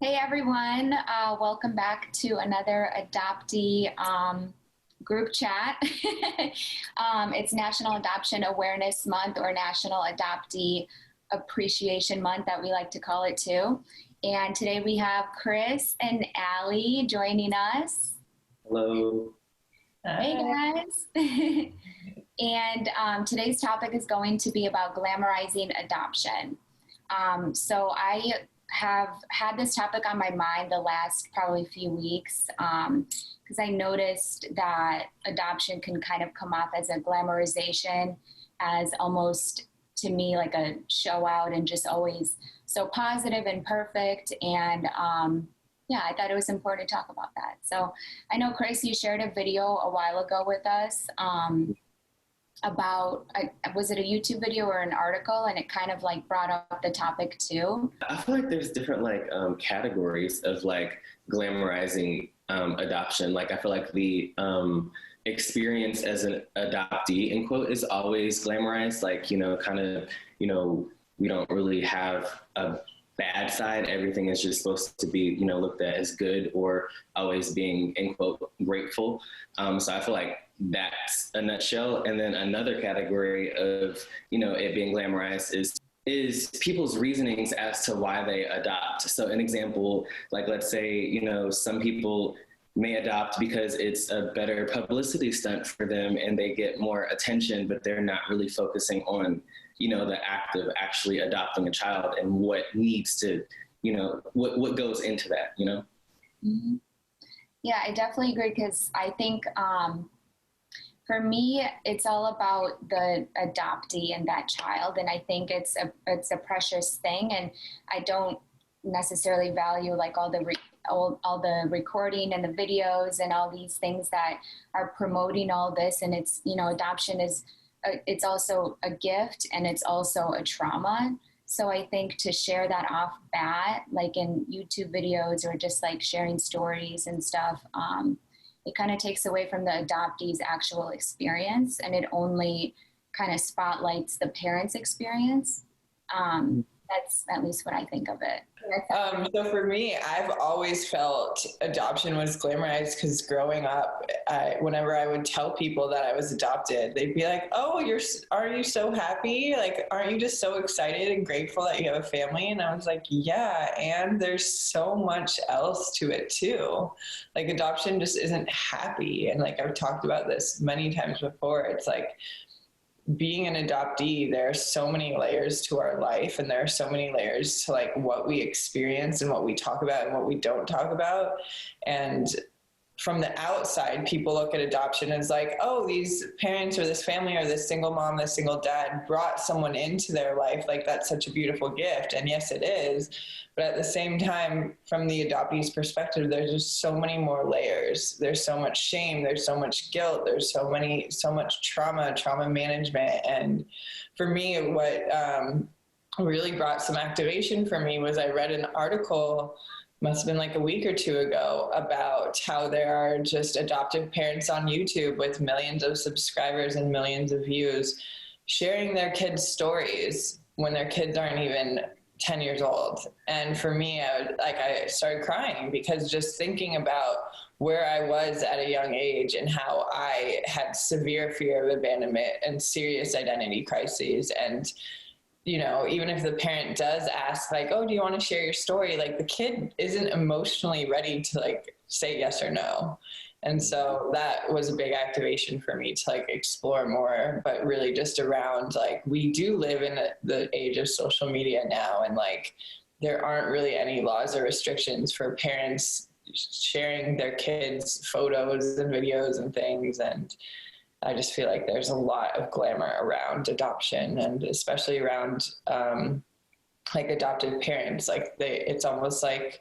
Hey everyone, welcome back to another adoptee group chat. It's National Adoption Awareness Month, or National Adoptee Appreciation Month that we like to call it too. And today we have Chris and Allie joining us. Hello. Hey guys. And today's topic is going to be about glamorizing adoption. So I have had this topic on my mind the last probably few weeks because I noticed that adoption can kind of come off as a glamorization, as almost to me like a show out and just always so positive and perfect. And yeah, I thought it was important to talk about that. So I know, Chris, you shared a video a while ago with us about, was it a YouTube video or an article? And it kind of like brought up the topic too. I feel like there's different categories of glamorizing adoption. Like I feel like the experience as an adoptee, in quote, is always glamorized. We don't really have a bad side. Everything is just supposed to be, looked at as good, or always being, in quote, grateful. So I feel like that's a nutshell. And then another category of, it being glamorized is people's reasonings as to why they adopt. So an example, let's say, some people may adopt because it's a better publicity stunt for them and they get more attention, but they're not really focusing on, the act of actually adopting a child and what needs to, what goes into that, Mm-hmm. Yeah, I definitely agree, because I think for me, it's all about the adoptee and that child. And I think it's a precious thing. And I don't necessarily value all the recording and the videos and all these things that are promoting all this. And it's, adoption is, it's also a gift and it's also a trauma. So I think to share that off bat, like in YouTube videos or just sharing stories and stuff, it kind of takes away from the adoptee's actual experience, and it only kind of spotlights the parent's experience. That's at least what I think of it. So for me, I've always felt adoption was glamorized, because growing up, whenever I would tell people that I was adopted, they'd be like, "Oh, are you so happy? Aren't you just so excited and grateful that you have a family?" And I was like, yeah, and there's so much else to it too. Adoption just isn't happy. And I've talked about this many times before. It's being an adoptee, there are so many layers to our life, and there are so many layers to what we experience and what we talk about and what we don't talk about. And from the outside, people look at adoption as oh, these parents or this family or this single mom, this single dad brought someone into their life. That's such a beautiful gift. And yes, it is. But at the same time, from the adoptee's perspective, there's just so many more layers. There's so much shame. There's so much guilt. There's so much trauma management. And for me, what really brought some activation for me was I read an article, must have been a week or two ago, about how there are just adoptive parents on YouTube with millions of subscribers and millions of views sharing their kids' stories when their kids aren't even 10 years old. And for me, I started crying, because just thinking about where I was at a young age and how I had severe fear of abandonment and serious identity crises. And even if the parent does ask, oh, do you want to share your story? The kid isn't emotionally ready to say yes or no. And so that was a big activation for me to explore more, but really just around, we do live in the age of social media now. And there aren't really any laws or restrictions for parents sharing their kids' photos and videos and things. And I just feel like there's a lot of glamour around adoption, and especially around adoptive parents. It's almost like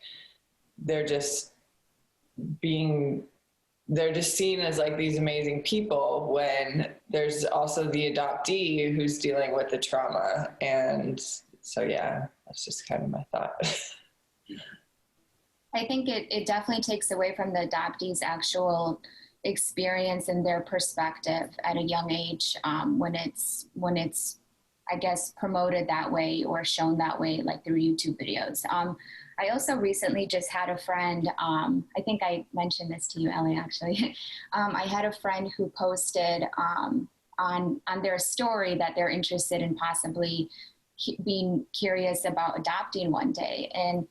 they're just seen as these amazing people, when there's also the adoptee who's dealing with the trauma. And so, yeah, that's just kind of my thought. I think it definitely takes away from the adoptee's actual experience and their perspective at a young age, when it's I guess promoted that way or shown that way through YouTube videos. I also recently just had a friend, I think I mentioned this to you, Ellie, actually. I had a friend who posted on their story that they're interested in possibly being curious about adopting one day. And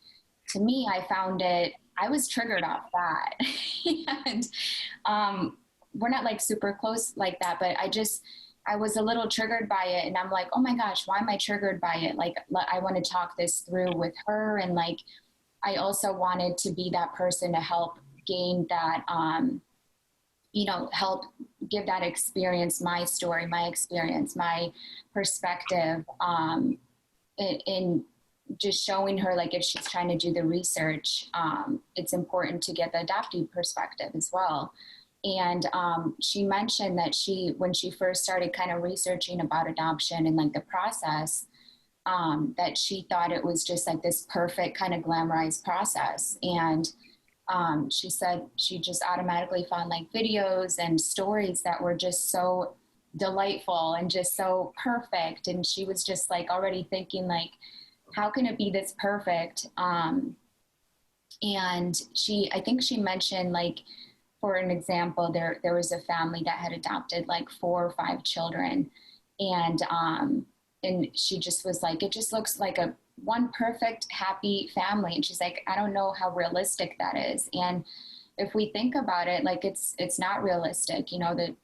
to me, I was triggered off that. And we're not like super close like that, but I was a little triggered by it, and I'm like, oh my gosh, why am I triggered by it? Like, I want to talk this through with her. And like, I also wanted to be that person to help gain that, help give that experience, my story, my experience, my perspective, in just showing her, like, if she's trying to do the research, it's important to get the adoptee perspective as well. And she mentioned that when she first started kind of researching about adoption and like the process, that she thought it was just like this perfect kind of glamorized process. And she said she just automatically found like videos and stories that were just so delightful and just so perfect. And she was just like already thinking like, how can it be this perfect? And I think she mentioned, like, for an example, there was a family that had adopted like 4 or 5 children, and she just was like, it just looks like one perfect happy family. And she's like, I don't know how realistic that is. And if we think about it, like, it's not realistic, that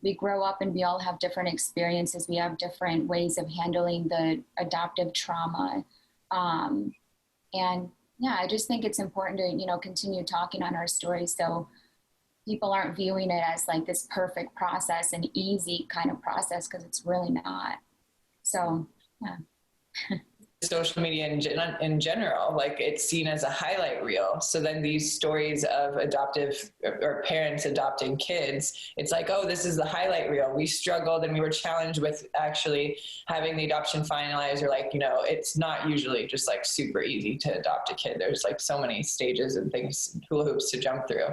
we grow up and we all have different experiences. We have different ways of handling the adoptive trauma. And yeah, I just think it's important to, continue talking on our stories, so people aren't viewing it as like this perfect process, an easy kind of process, because it's really not. So, yeah. Social media in general, like, it's seen as a highlight reel. So then these stories of adoptive or parents adopting kids, it's like, oh, this is the highlight reel. We struggled and we were challenged with actually having the adoption finalized, or like, it's not usually just like super easy to adopt a kid. There's like so many stages and things, hula hoops to jump through.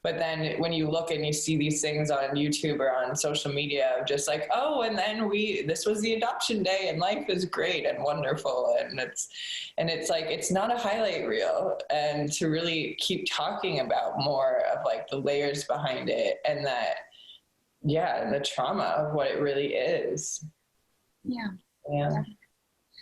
But then when you look and you see these things on YouTube or on social media, just like, oh, and then this was the adoption day and life is great and wonderful. And it's like, it's not a highlight reel. And to really keep talking about more of like the layers behind it, and that, yeah, the trauma of what it really is. Yeah.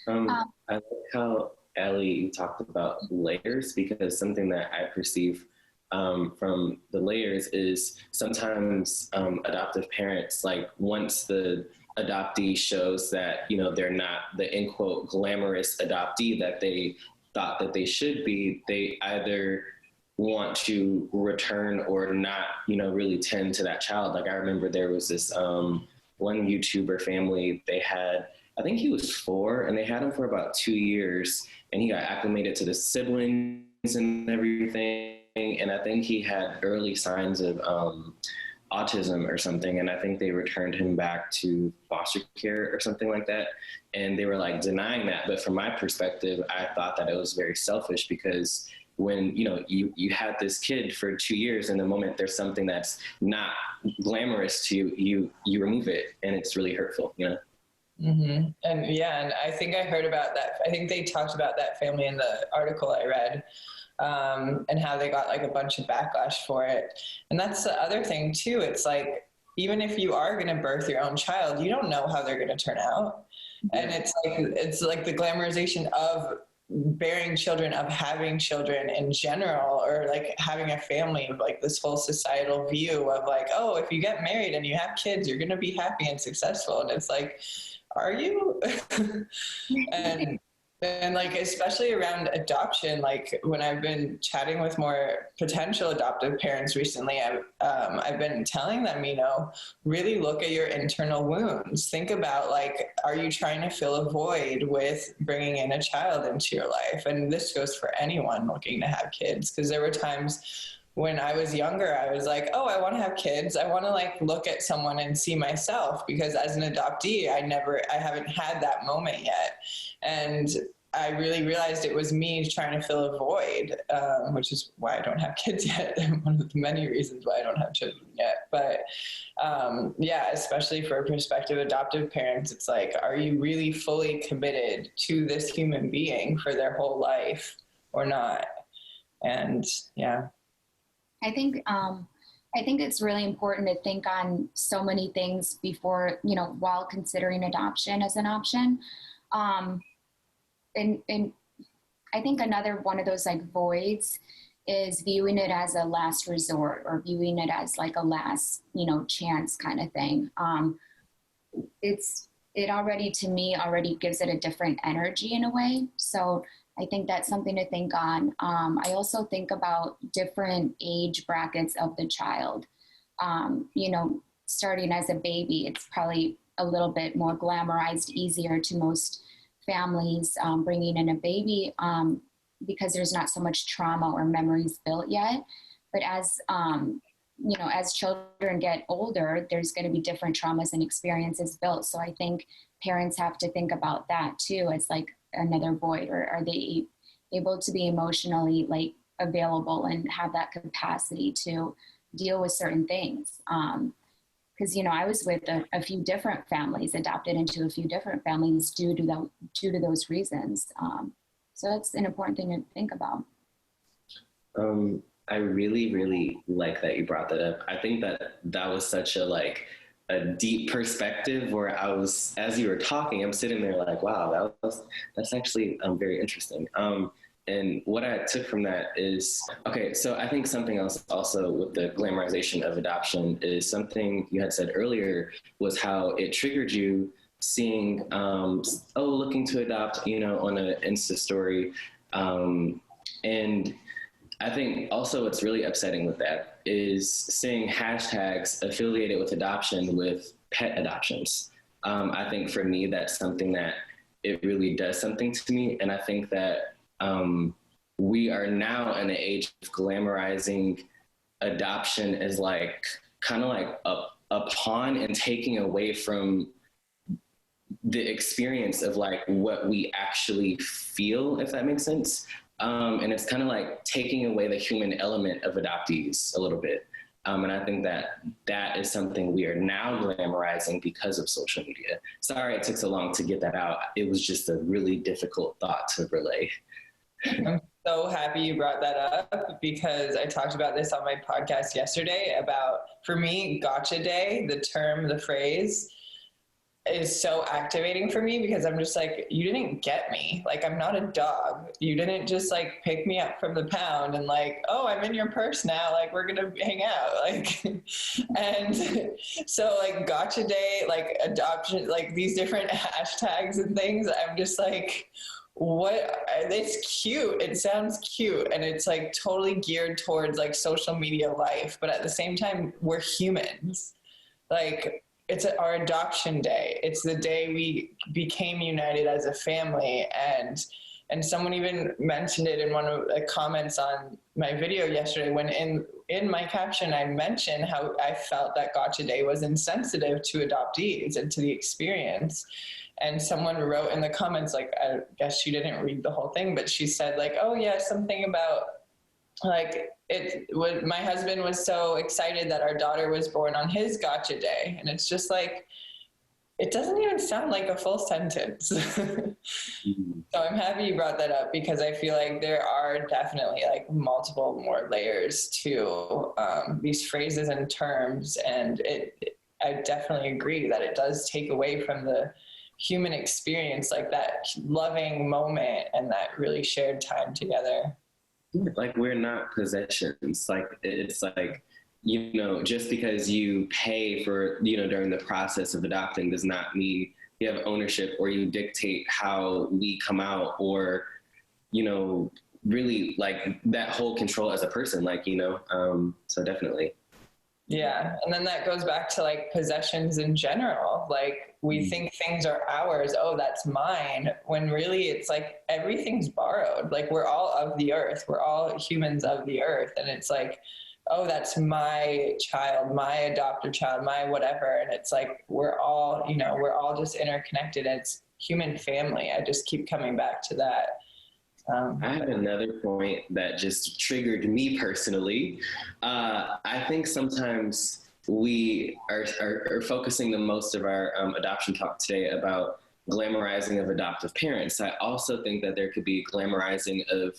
I like how Ellie talked about layers, because something that I perceive from the layers is sometimes adoptive parents, like, once the adoptee shows that, they're not the, in quote, glamorous adoptee that they thought that they should be, they either want to return or not, really tend to that child. Like, I remember there was this one YouTuber family, they had, I think he was 4, and they had him for about 2 years, and he got acclimated to the siblings and everything. And I think he had early signs of autism or something, and I think they returned him back to foster care or something like that, and they were like denying that. But from my perspective, I thought that it was very selfish, because when you had this kid for 2 years, and the moment there's something that's not glamorous to you, you remove it, and it's really hurtful. Mm-hmm. And yeah, and I think I heard about that. I think they talked about that family in the article I read. And how they got like a bunch of backlash for it. And that's the other thing too. It's like, even if you are going to birth your own child, you don't know how they're going to turn out. Yeah. And it's like the glamorization of bearing children, of having children in general, or like having a family, of like this whole societal view of like, oh, if you get married and you have kids, you're going to be happy and successful. And it's like, are you? And like, especially around adoption, like when I've been chatting with more potential adoptive parents recently, I've been telling them, really look at your internal wounds. Think about, like, are you trying to fill a void with bringing in a child into your life? And this goes for anyone looking to have kids, because there were times when I was younger, I was like, oh, I want to have kids. I want to like look at someone and see myself, because as an adoptee, I haven't had that moment yet. And I really realized it was me trying to fill a void, which is why I don't have kids yet. One of the many reasons why I don't have children yet. But yeah, especially for prospective adoptive parents, it's like, are you really fully committed to this human being for their whole life? or not. And yeah. I think it's really important to think on so many things before, while considering adoption as an option. And I think another one of those like voids is viewing it as a last resort or viewing it as like a last, chance kind of thing. It already, to me, already gives it a different energy in a way. So I think that's something to think on. I also think about different age brackets of the child. Starting as a baby, it's probably a little bit more glamorized, easier to most families bringing in a baby because there's not so much trauma or memories built yet. But as children get older, there's going to be different traumas and experiences built. So I think parents have to think about that too. It's like another void, or are they able to be emotionally like available and have that capacity to deal with certain things? Because I was with a few different families, adopted into a few different families due to those reasons. So that's an important thing to think about. I really, really like that you brought that up. I think that was such a deep perspective where I was, as you were talking, I'm sitting there like, wow, that's actually very interesting. And what I took from that is, okay, so I think something else also with the glamorization of adoption is something you had said earlier was how it triggered you seeing, looking to adopt, on an Insta story. And I think also what's really upsetting with that is seeing hashtags affiliated with adoption with pet adoptions. I think for me, that's something that it really does something to me. And I think that we are now in an age of glamorizing adoption as like kind of like a pawn and taking away from the experience of like what we actually feel, if that makes sense. And it's kind of like taking away the human element of adoptees a little bit. And I think that is something we are now glamorizing because of social media. Sorry it took so long to get that out. It was just a really difficult thought to relay. I'm so happy you brought that up because I talked about this on my podcast yesterday about, for me, gotcha day, the phrase is so activating for me because I'm just like, you didn't get me. Like, I'm not a dog. You didn't just like pick me up from the pound and like, oh, I'm in your purse now. Like, we're going to hang out. Like, and so like gotcha day, like adoption, like these different hashtags and things. I'm just like, what? It's cute. It sounds cute. And it's like totally geared towards like social media life. But at the same time, we're humans. Like, it's our adoption day. It's the day we became united as a family. And someone even mentioned it in one of the comments on my video yesterday when in my caption, I mentioned how I felt that Gotcha Day was insensitive to adoptees and to the experience. And someone wrote in the comments, like, I guess she didn't read the whole thing, but she said like, oh yeah, something about like my husband was so excited that our daughter was born on his gotcha day. And it's just like, it doesn't even sound like a full sentence. Mm-hmm. So I'm happy you brought that up because I feel like there are definitely like multiple more layers to these phrases and terms. And I definitely agree that it does take away from the human experience, like that loving moment and that really shared time together. Like, we're not possessions. Like, it's like, just because you pay for, during the process of adopting does not mean you have ownership or you dictate how we come out or, really like that whole control as a person, like, so definitely. Yeah. And then that goes back to like possessions in general. Like we think things are ours. Oh, that's mine. When really it's like everything's borrowed. Like we're all of the earth. We're all humans of the earth. And it's like, oh, that's my child, my adopted child, my whatever. And it's like, we're all just interconnected. It's human family. I just keep coming back to that. I have another point that just triggered me personally. I think sometimes we are focusing the most of our adoption talk today about glamorizing of adoptive parents. I also think that there could be glamorizing of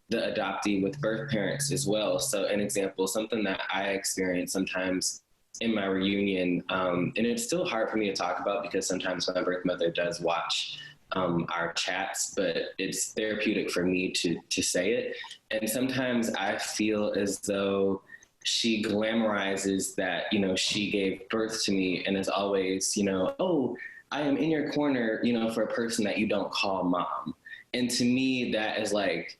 the adoptee with birth parents as well. So an example, something that I experience sometimes in my reunion, and it's still hard for me to talk about because sometimes my birth mother does watch our chats, but it's therapeutic for me to say it. And sometimes I feel as though she glamorizes that, you know, she gave birth to me and is always, you know, oh, I am in your corner, you know, for a person that you don't call mom. And to me, that is like,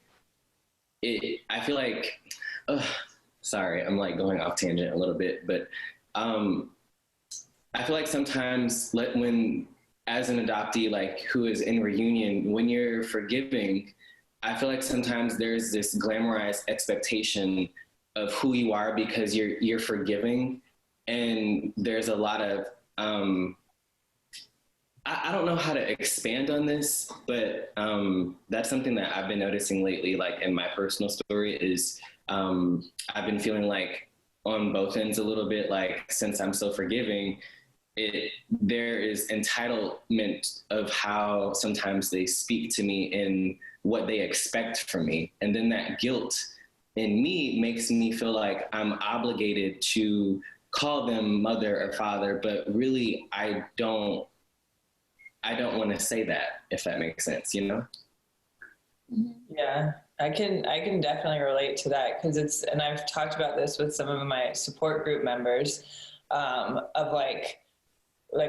I feel like, sorry, I'm like going off tangent a little bit, but I feel like sometimes when, as an adoptee, like who is in reunion, when you're forgiving, I feel like sometimes there's this glamorized expectation of who you are because you're forgiving. And there's a lot of, I don't know how to expand on this, but that's something that I've been noticing lately, like in my personal story is I've been feeling like on both ends a little bit, like since I'm so forgiving, there is entitlement of how sometimes they speak to me and what they expect from me. And then that guilt in me makes me feel like I'm obligated to call them mother or father, but really I don't want to say that, if that makes sense, you know? Yeah, I can definitely relate to that because and I've talked about this with some of my support group members, of like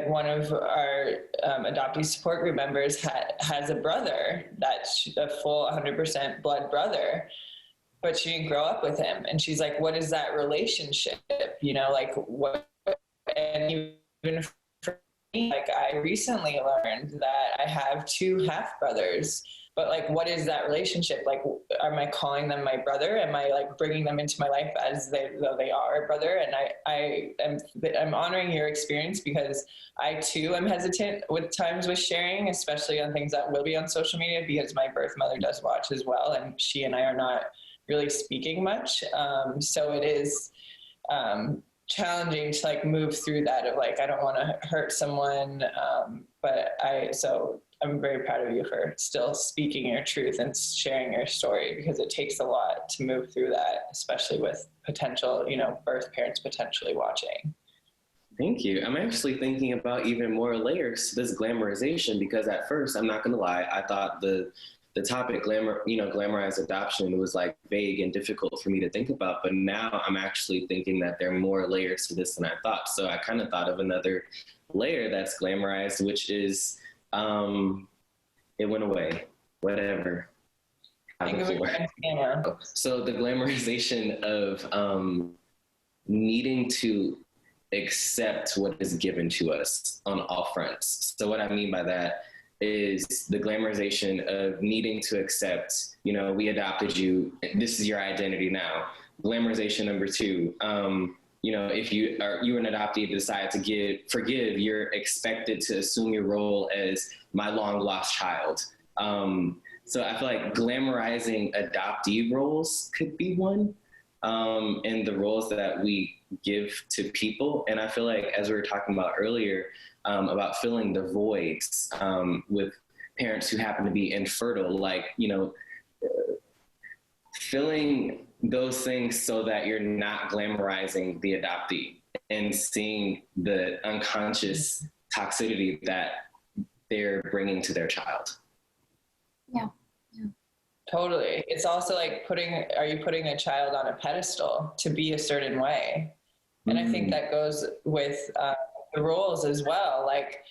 one of our adoptee support group members has a brother that's a full 100% blood brother, but she didn't grow up with him. And she's like, what is that relationship? You know, like what, and even for me, like I recently learned that I have 2 half brothers, but like, what is that relationship? Like, am I calling them my brother? Am I like bringing them into my life as though they are a brother? And I'm honoring your experience because I too am hesitant with times with sharing, especially on things that will be on social media, because my birth mother does watch as well. And she and I are not really speaking much. So it is challenging to like move through that of like, I don't want to hurt someone. So I'm very proud of you for still speaking your truth and sharing your story, because it takes a lot to move through that, especially with potential, you know, birth parents potentially watching. Thank you. I'm actually thinking about even more layers to this glamorization, because at first, I'm not going to lie, I thought the topic glamorized adoption was like vague and difficult for me to think about, but now I'm actually thinking that there are more layers to this than I thought. So I kind of thought of another layer that's glamorized, which is it went away, whatever. So the glamorization of needing to accept what is given to us on all fronts. So what I mean by that is the glamorization of needing to accept, you know, we adopted you, this is your identity now. Glamorization number 2, you know, if you're an adoptee and decide to forgive, you're expected to assume your role as my long lost child. So I feel like glamorizing adoptee roles could be one, and the roles that we give to people. And I feel like, as we were talking about earlier, about filling the voids with parents who happen to be infertile, like, you know, filling those things so that you're not glamorizing the adoptee and seeing the unconscious toxicity that they're bringing to their child. Yeah. Totally. It's also like are you putting a child on a pedestal to be a certain way? And I think that goes with the roles as well. Like,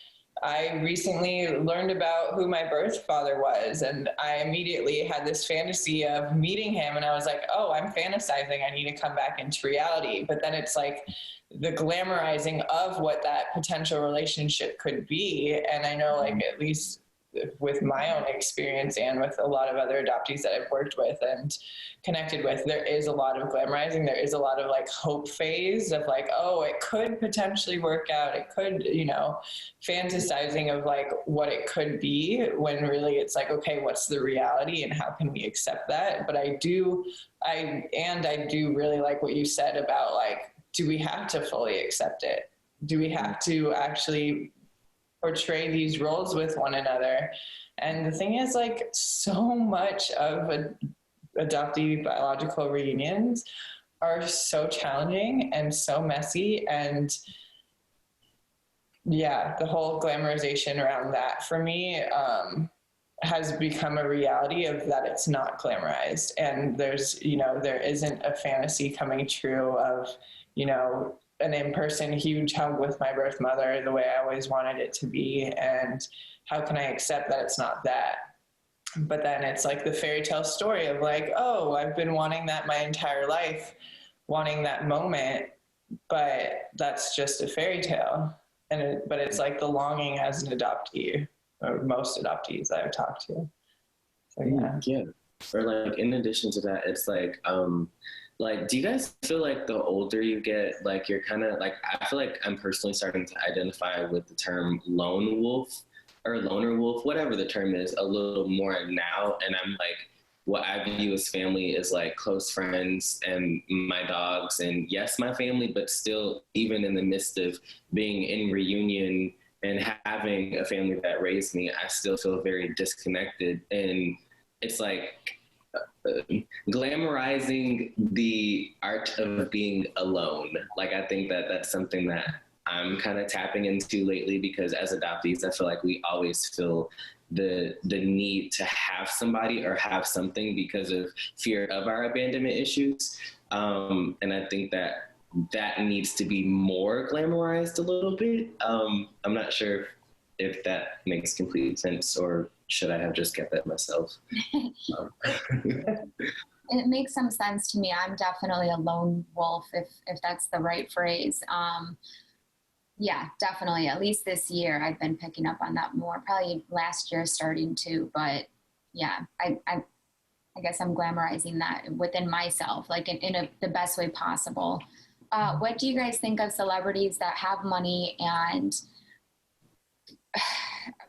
I recently learned about who my birth father was, and I immediately had this fantasy of meeting him, and I was like, oh, I'm fantasizing, I need to come back into reality. But then it's like the glamorizing of what that potential relationship could be. And I know, like, at least with my own experience and with a lot of other adoptees that I've worked with and connected with, there is a lot of glamorizing. There is a lot of like hope phase of like, oh, it could potentially work out. It could, you know, fantasizing of like what it could be, when really it's like, okay, what's the reality and how can we accept that? But I do really like what you said about like, do we have to fully accept it? Do we have to actually portray these roles with one another? And the thing is, like, so much of adoptee biological reunions are so challenging and so messy. And yeah, the whole glamorization around that for me has become a reality of that it's not glamorized. And there's, you know, there isn't a fantasy coming true of, you know, an in-person huge hug with my birth mother the way I always wanted it to be. And how can I accept that it's not that? But then it's like the fairy tale story of like, oh, I've been wanting that my entire life, wanting that moment, but that's just a fairy tale. But it's like the longing as an adoptee, or most adoptees I've talked to. So yeah. Yeah. Or like, in addition to that, it's like, do you guys feel like the older you get, like you're kind of like, I feel like I'm personally starting to identify with the term lone wolf or loner wolf, whatever the term is, a little more now. And I'm like, what I view as family is like close friends and my dogs and yes, my family, but still, even in the midst of being in reunion and having a family that raised me, I still feel very disconnected. And it's like glamorizing the art of being alone. Like, I think that that's something that I'm kind of tapping into lately, because as adoptees, I feel like we always feel the need to have somebody or have something because of fear of our abandonment issues. And I think that that needs to be more glamorized a little bit. I'm not sure if that makes complete sense, or should I have just kept that myself? It makes some sense to me. I'm definitely a lone wolf, if that's the right phrase. Yeah, definitely. At least this year, I've been picking up on that more. Probably last year starting to, but yeah, I guess I'm glamorizing that within myself, like in the best way possible. What do you guys think of celebrities that have money and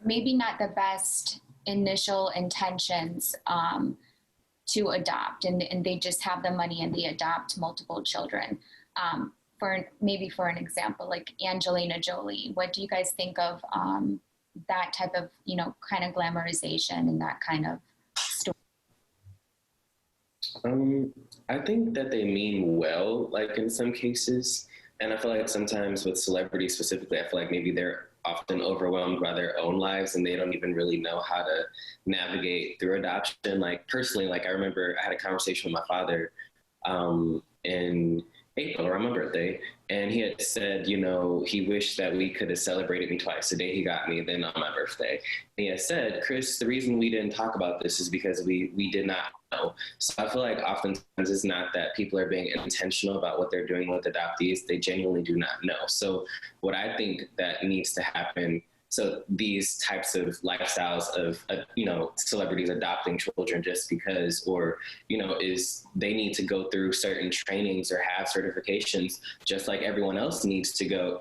maybe not the best initial intentions to adopt, and they just have the money and they adopt multiple children? For an example, like Angelina Jolie, what do you guys think of that type of, kind of glamorization and that kind of story? I think that they mean well, like in some cases. And I feel like sometimes with celebrities specifically, I feel like maybe they're often overwhelmed by their own lives and they don't even really know how to navigate through adoption. Like personally, like I remember I had a conversation with my father in April around my birthday, and he had said, he wished that we could have celebrated me twice. The day he got me, then on my birthday. And he had said, Chris, the reason we didn't talk about this is because we did not know. So I feel like oftentimes it's not that people are being intentional about what they're doing with adoptees. They genuinely do not know. So what I think that needs to happen, so these types of lifestyles of, celebrities adopting children just because, or, is they need to go through certain trainings or have certifications, just like everyone else needs to go,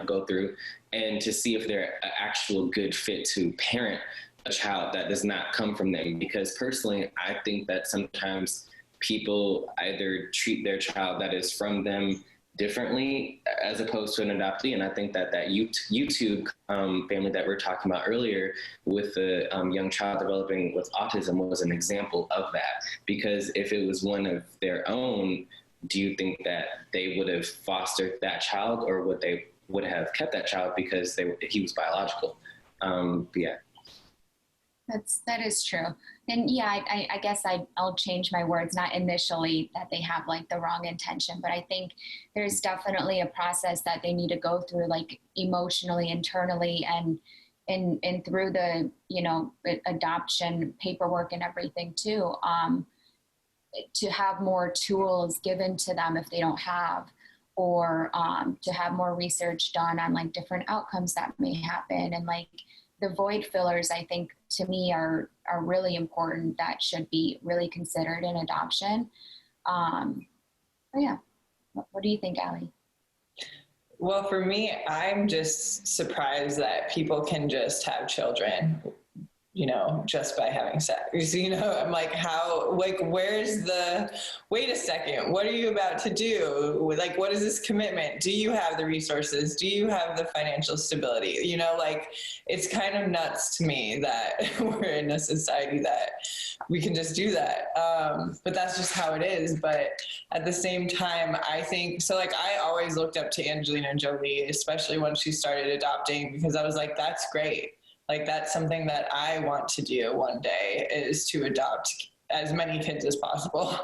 go through, and to see if they're an actual good fit to parent a child that does not come from them. Because personally, I think that sometimes people either treat their child that is from them differently as opposed to an adoptee. And I think that YouTube family that we were talking about earlier with the young child developing with autism was an example of that. Because if it was one of their own, do you think that they would have fostered that child, or would have kept that child because he was biological? Yeah. That is true. And yeah, I guess I'll change my words, not initially that they have like the wrong intention, but I think there's definitely a process that they need to go through, like emotionally, internally, and through the, adoption paperwork and everything too, to have more tools given to them if they don't have, or to have more research done on like different outcomes that may happen. And like the void fillers, I think, to me are really important, that should be really considered in adoption. Yeah. What do you think, Allie? Well, for me, I'm just surprised that people can just have children you know, just by having sex, you know, I'm like, how, like, where's the, wait a second, what are you about to do? Like, what is this commitment? Do you have the resources? Do you have the financial stability? You know, like, it's kind of nuts to me that we're in a society that we can just do that. But that's just how it is. But at the same time, I think, so like, I always looked up to Angelina Jolie, especially when she started adopting, because I was like, that's great. Like, that's something that I want to do one day, is to adopt as many kids as possible,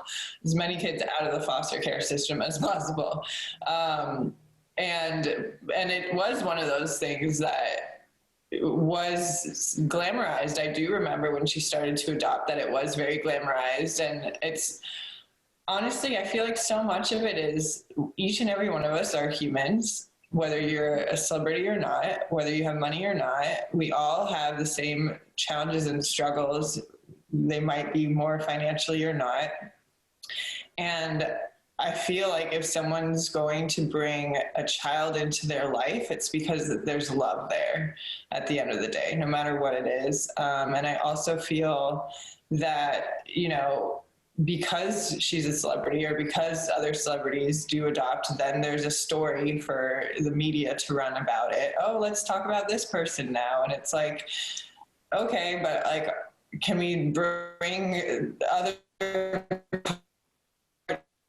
as many kids out of the foster care system as possible. And it was one of those things that was glamorized. I do remember when she started to adopt that it was very glamorized. And it's, honestly, I feel like so much of it is, each and every one of us are humans. Whether you're a celebrity or not, whether you have money or not, we all have the same challenges and struggles. They might be more financially or not. And I feel like if someone's going to bring a child into their life, it's because there's love there at the end of the day, no matter what it is. And I also feel that, you know, because she's a celebrity, or because other celebrities do adopt, then there's a story for the media to run about it. Oh, let's talk about this person now. And it's like, okay, but like, can we bring other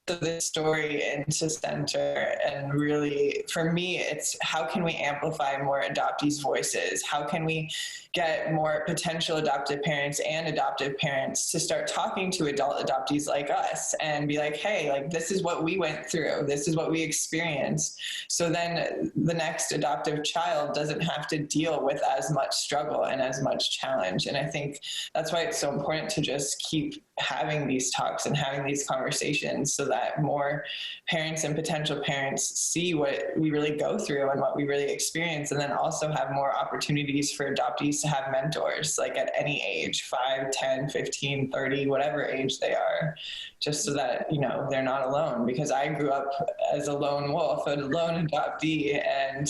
of this story into center? And really, for me, it's how can we amplify more adoptees' voices? How can we get more potential adoptive parents and adoptive parents to start talking to adult adoptees like us and be like, hey, like, this is what we went through, this is what we experienced, so then the next adoptive child doesn't have to deal with as much struggle and as much challenge. And I think that's why it's so important to just keep having these talks and having these conversations, so that more parents and potential parents see what we really go through and what we really experience, and then also have more opportunities for adoptees to have mentors, like at any age, 5, 10, 15, 30, whatever age they are, just so that, you know, they're not alone. Because I grew up as a lone wolf, a lone adoptee, and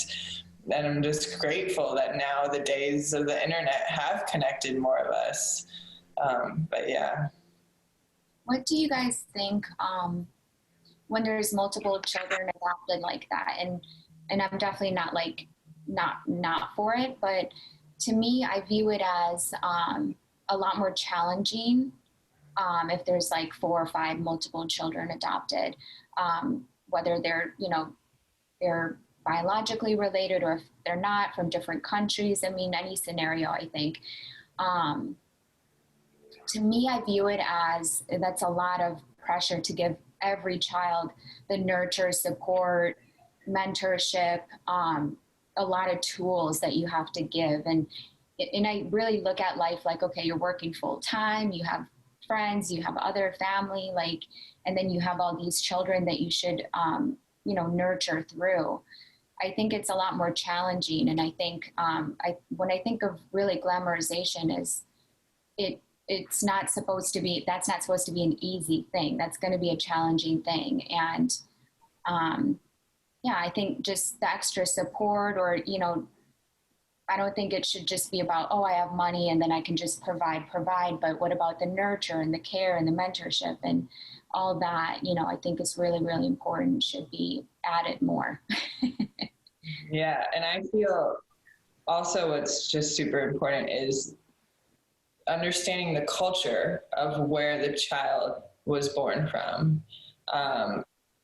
I'm just grateful that now the days of the internet have connected more of us. But yeah. What do you guys think when there's multiple children adopted like that? And I'm definitely not like not for it, but to me, I view it as a lot more challenging if there's like 4 or 5 multiple children adopted, whether they're, you know, they're biologically related or if they're not, from different countries. I mean, any scenario, I think. To me, I view it as that's a lot of pressure to give every child the nurture, support, mentorship, a lot of tools that you have to give. And I really look at life like, okay, you're working full time, you have friends, you have other family, like, and then you have all these children that you should, you know, nurture through. I think it's a lot more challenging. And I think when I think of really glamorization, is it's not supposed to be, that's not supposed to be an easy thing. That's going to be a challenging thing. And yeah, I think just the extra support, or, you know, I don't think it should just be about, oh, I have money and then I can just provide, but what about the nurture and the care and the mentorship and all that, you know, I think is really, really important, should be added more. Yeah. And I feel also what's just super important is understanding the culture of where the child was born from.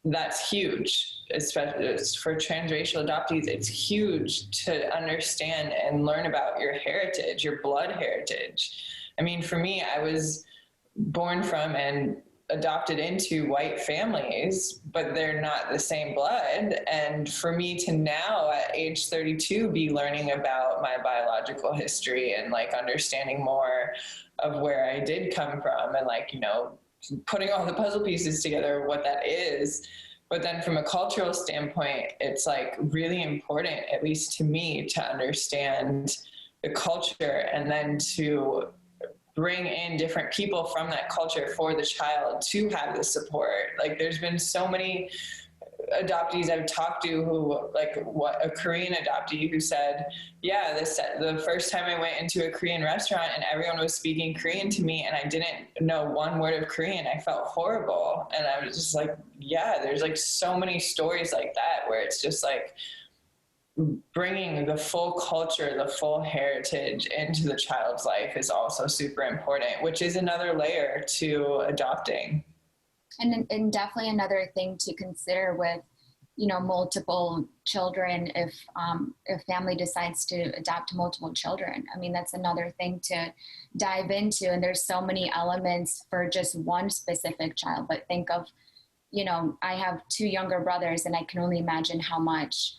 That's huge, especially for transracial adoptees. It's huge to understand and learn about your heritage, your blood heritage. I mean, for me, I was born from and adopted into white families, but they're not the same blood. And for me to now at age 32 be learning about my biological history and like understanding more of where I did come from, and like, you know, putting all the puzzle pieces together, what that is. But then from a cultural standpoint, it's like really important, at least to me, to understand the culture and then to bring in different people from that culture for the child to have the support. Like, there's been so many adoptees I've talked to who, like, what a Korean adoptee who said, yeah, the first time I went into a Korean restaurant and everyone was speaking Korean to me and I didn't know one word of Korean, I felt horrible. And I was just like, yeah, there's like so many stories like that where it's just like bringing the full culture, the full heritage into the child's life is also super important, which is another layer to adopting. And definitely another thing to consider with, you know, multiple children, if a family decides to adopt multiple children. I mean, that's another thing to dive into. And there's so many elements for just one specific child. But think of, you know, I have two younger brothers, and I can only imagine how much,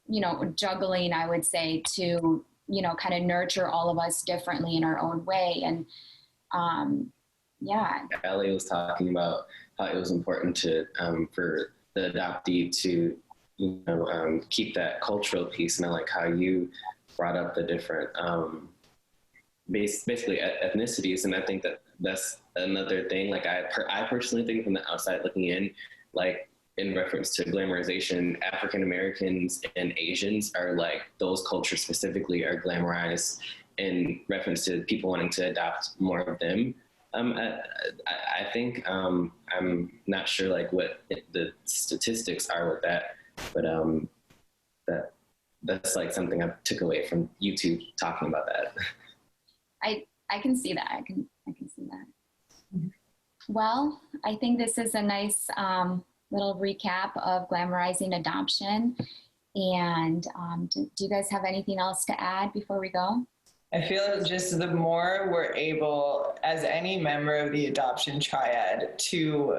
you know, juggling, I would say, to, you know, kind of nurture all of us differently in our own way. And yeah. Ellie was talking about how it was important to for the adoptee to, you know, keep that cultural piece, and I like how you brought up the different basically ethnicities, and I think that that's another thing. Like I personally think, from the outside looking in, like in reference to glamorization, African Americans and Asians are like, those cultures specifically are glamorized in reference to people wanting to adopt more of them. I think I'm not sure like what the statistics are with that, but that's like something I took away from YouTube talking about that. I can see that. I can see that. Mm-hmm. Well, I think this is a nice little recap of Glamorizing Adoption. And do you guys have anything else to add before we go? I feel just the more we're able, as any member of the adoption triad, to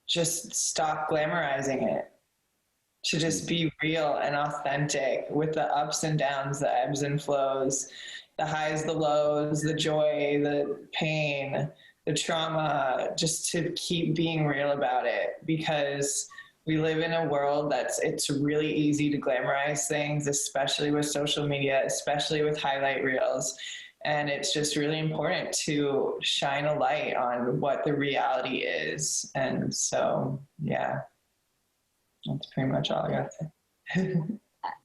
just stop glamorizing it, to just be real and authentic with the ups and downs, the ebbs and flows, the highs, the lows, the joy, the pain, the trauma, just to keep being real about it, because we live in a world it's really easy to glamorize things, especially with social media, especially with highlight reels. And it's just really important to shine a light on what the reality is. And so, yeah, that's pretty much all I got to say.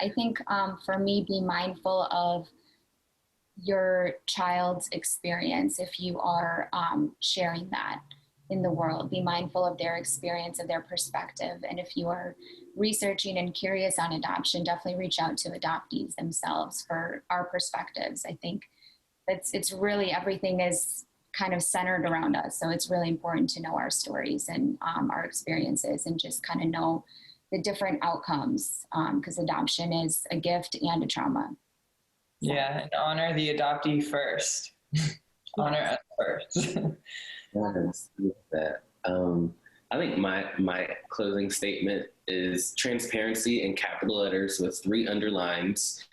I think for me, be mindful of your child's experience. If you are sharing that in the world, be mindful of their experience, of their perspective. And if you are researching and curious on adoption, definitely reach out to adoptees themselves for our perspectives. I think it's really, everything is kind of centered around us. So it's really important to know our stories and our experiences, and just kind of know the different outcomes, because adoption is a gift and a trauma. So. Yeah, and honor the adoptee first. Honor us first. Yes, that. I think my closing statement is transparency in capital letters with 3 underlines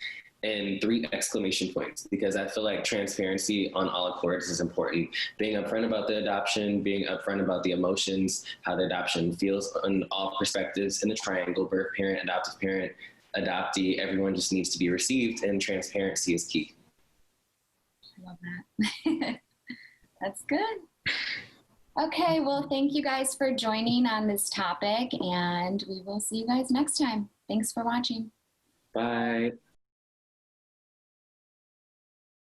and 3 exclamation points, because I feel like transparency on all accords is important. Being upfront about the adoption, being upfront about the emotions, how the adoption feels on all perspectives in the triangle: birth parent, adoptive parent, adoptee. Everyone just needs to be received, and transparency is key. I love that. That's good. Okay, well, thank you guys for joining on this topic, and we will see you guys next time. Thanks for watching. Bye.